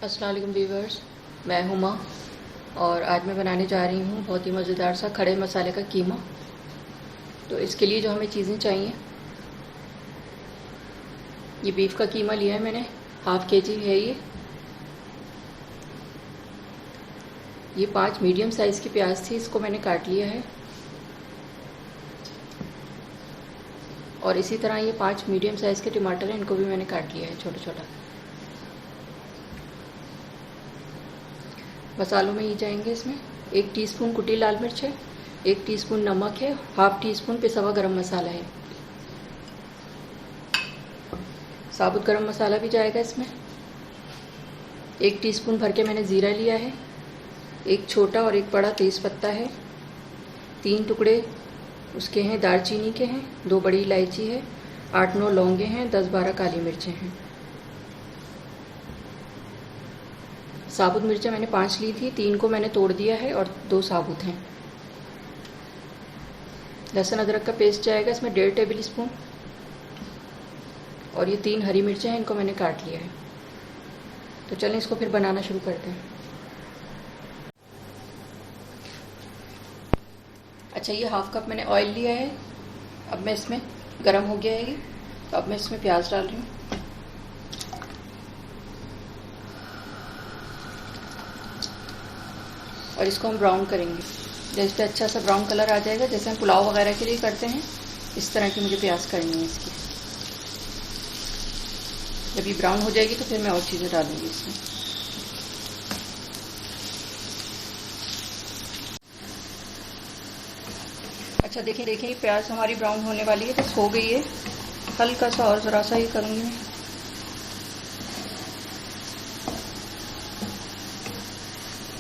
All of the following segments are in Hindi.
अस्सलाम वालेकुम व्यूवर्स, मैं हुमा और आज मैं बनाने जा रही हूँ बहुत ही मज़ेदार सा खड़े मसाले का कीमा। तो इसके लिए जो हमें चीज़ें चाहिए, ये बीफ का कीमा लिया है मैंने, हाफ़ केजी है ये 5 मीडियम साइज़ की प्याज थी, इसको मैंने काट लिया है। और इसी तरह ये 5 मीडियम साइज़ के टमाटर हैं, इनको भी मैंने काट लिया है छोटा छोटा। मसालों में ये जाएंगे इसमें 1 टीस्पून कुटी लाल मिर्च है, 1 टीस्पून नमक है, हाफ़ टीस्पून पिसा हुआ गरम मसाला है, साबुत गरम मसाला भी जाएगा इसमें। 1 टीस्पून भर के मैंने ज़ीरा लिया है, एक छोटा और एक बड़ा तेज़ पत्ता है, 3 टुकड़े उसके हैं दालचीनी के हैं, 2 बड़ी इलायची है, 8-9 लौंगे हैं, 10-12 काली मिर्चें हैं। साबुत मिर्चें मैंने 5 ली थी, 3 को मैंने तोड़ दिया है और 2 साबुत हैं। लहसुन अदरक का पेस्ट जाएगा इसमें 1.5 टेबल स्पून, और ये 3 हरी मिर्चें हैं, इनको मैंने काट लिया है। तो चलें इसको फिर बनाना शुरू करते हैं। अच्छा, ये हाफ़ कप मैंने ऑयल लिया है, अब मैं इसमें गरम हो गया है ये, तो अब मैं इसमें प्याज डाल रही हूँ। और इसको हम ब्राउन करेंगे, जब इस पर अच्छा सा ब्राउन कलर आ जाएगा, जैसे हम पुलाव वगैरह के लिए करते हैं, इस तरह की मुझे प्याज करनी है इसकी। जब ये ब्राउन हो जाएगी तो फिर मैं और चीज़ें डालूंगी इसमें। अच्छा देखिए ये प्याज हमारी ब्राउन होने वाली है, बस हो गई है। हल्का सा और ज़रा सा ही करूँगी मैं।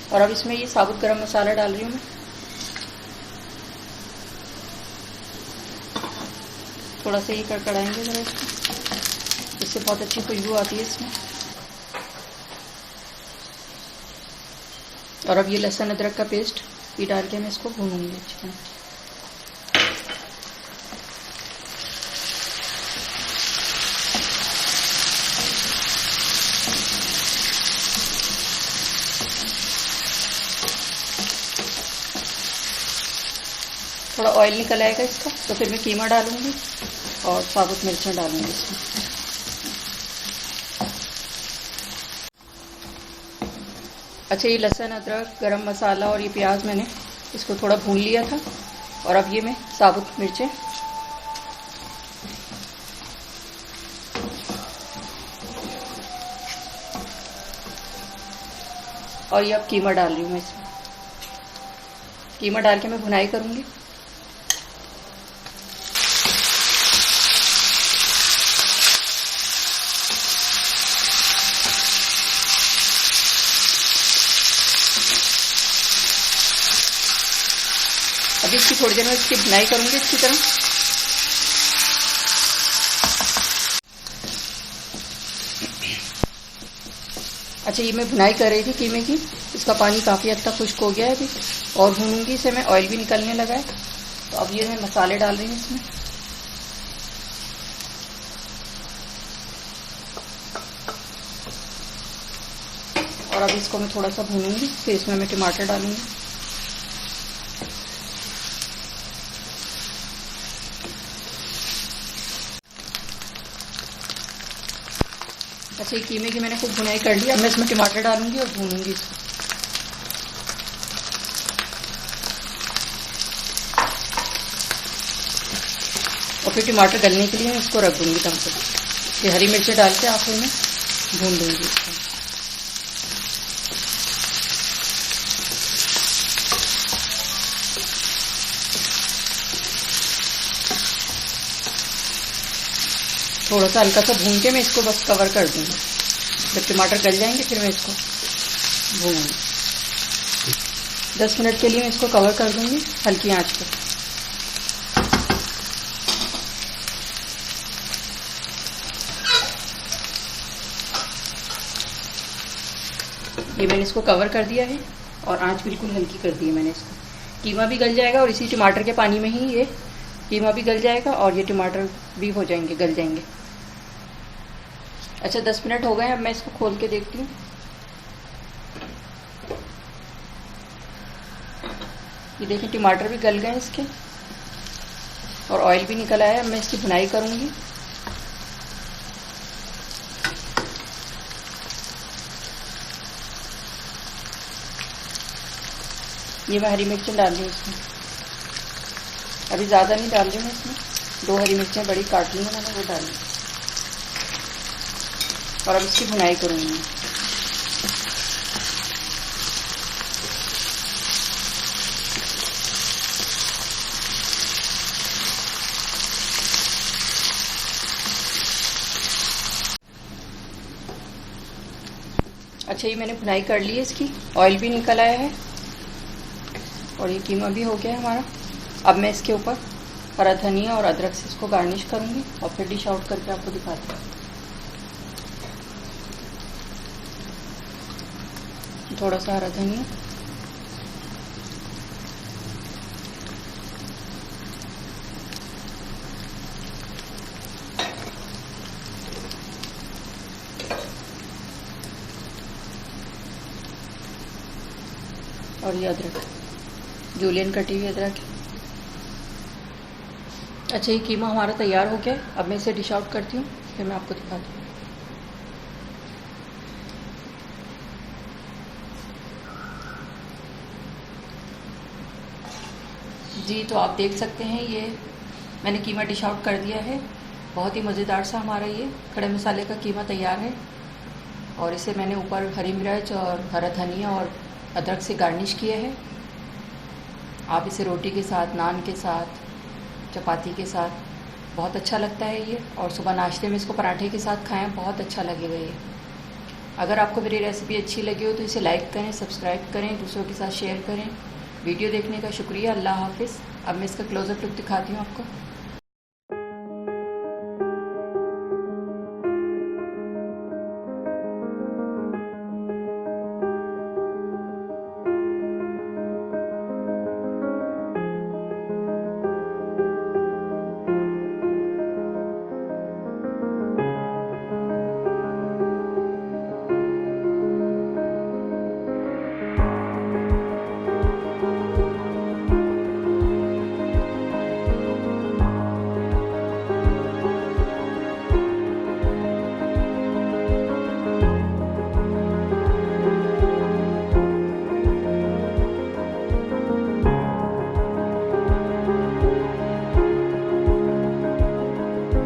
और अब इसमें ये साबुत गरम मसाला डाल रही हूँ मैं। थोड़ा सा ये कड़कड़ाएंगे ज़रा इसको, इससे बहुत अच्छी खुशबू आती है इसमें। और अब ये लहसुन अदरक का पेस्ट भी डाल के मैं इसको भूनूंगी अच्छी तरह। थोड़ा ऑयल निकल आएगा इसका, तो फिर मैं कीमा डालूंगी और साबुत मिर्चें डालूंगी इसमें। अच्छा, ये लहसुन अदरक गरम मसाला और ये प्याज मैंने इसको थोड़ा भून लिया था, और अब ये मैं साबुत मिर्चें और ये अब कीमा डाल रही हूँ मैं इसमें। कीमा डाल के मैं भुनाई करूँगी। अभी इसकी थोड़ी देर में इसकी भुनाई करूँगी अच्छी तरह। अच्छा, ये मैं भुनाई कर रही थी कीमे की, इसका पानी काफ़ी हद तक खुश्क हो गया है अभी, और भूनूंगी इसे मैं। ऑयल भी निकलने लगा है, तो अब ये मैं मसाले डाल रही हूँ इसमें। और अब इसको मैं थोड़ा सा भूनूंगी, फिर इसमें मैं टमाटर डालूंगी। अच्छा, ये कीमे की मैंने खूब भुनाई कर ली, अब मैं इसमें टमाटर डालूंगी और भूनूंगी इसको। और फिर टमाटर गलने के लिए मैं इसको रख दूंगी कम से कम। फिर हरी मिर्चें डाल के आखिर में भून दूंगी इसको। थोड़ा सा हल्का सा भून के मैं इसको बस कवर कर दूंगी। जब टमाटर गल जाएंगे फिर मैं इसको भूनूंगी। 10 मिनट के लिए मैं इसको कवर कर दूंगी हल्की आंच पर। ये मैंने इसको कवर कर दिया है और आंच बिल्कुल हल्की कर दी है मैंने इसको। कीमा भी गल जाएगा और इसी टमाटर के पानी में ही ये कीमा भी गल जाएगा और ये टमाटर भी हो जाएंगे, गल जाएंगे। अच्छा 10 मिनट हो गए हैं, अब मैं इसको खोल के देखती हूँ। ये देखें टमाटर भी गल गए इसके और ऑयल भी निकल आया। अब मैं इसकी भुनाई करूँगी। ये मैं हरी मिर्चें डाल रही हूँ इसमें, अभी ज़्यादा नहीं डाल रही हूँ इसमें, 2 हरी मिर्चें बड़ी काट ली हैं मैंने, वो डाल दी। और अब इसकी भुनाई करूँगी। अच्छा, ये मैंने भुनाई कर ली है इसकी, ऑयल भी निकल आया है और ये कीमा भी हो गया है हमारा। अब मैं इसके ऊपर हरा धनिया और अदरक से इसको गार्निश करूँगी और फिर डिश आउट करके आपको दिखाती हूँ। थोड़ा सा हरा धनिया, और ये अदरक, जूलियन कटी हुई अदरक। अच्छा, ये कीमा हमारा तैयार हो गया। अब मैं इसे डिश आउट करती हूँ, फिर मैं आपको दिखाती हूँ। जी, तो आप देख सकते हैं ये मैंने कीमा डिश आउट कर दिया है। बहुत ही मज़ेदार सा हमारा ये खड़े मसाले का कीमा तैयार है और इसे मैंने ऊपर हरी मिर्च और हरा धनिया और अदरक से गार्निश किया है। आप इसे रोटी के साथ, नान के साथ, चपाती के साथ बहुत अच्छा लगता है ये, और सुबह नाश्ते में इसको पराठे के साथ खाएं, बहुत अच्छा लगेगा ये। अगर आपको मेरी रेसिपी अच्छी लगी हो तो इसे लाइक करें, सब्सक्राइब करें, दूसरों के साथ शेयर करें। वीडियो देखने का शुक्रिया। अल्लाह हाफिज़। अब मैं इसका क्लोज़अप लुक दिखाती हूँ आपको।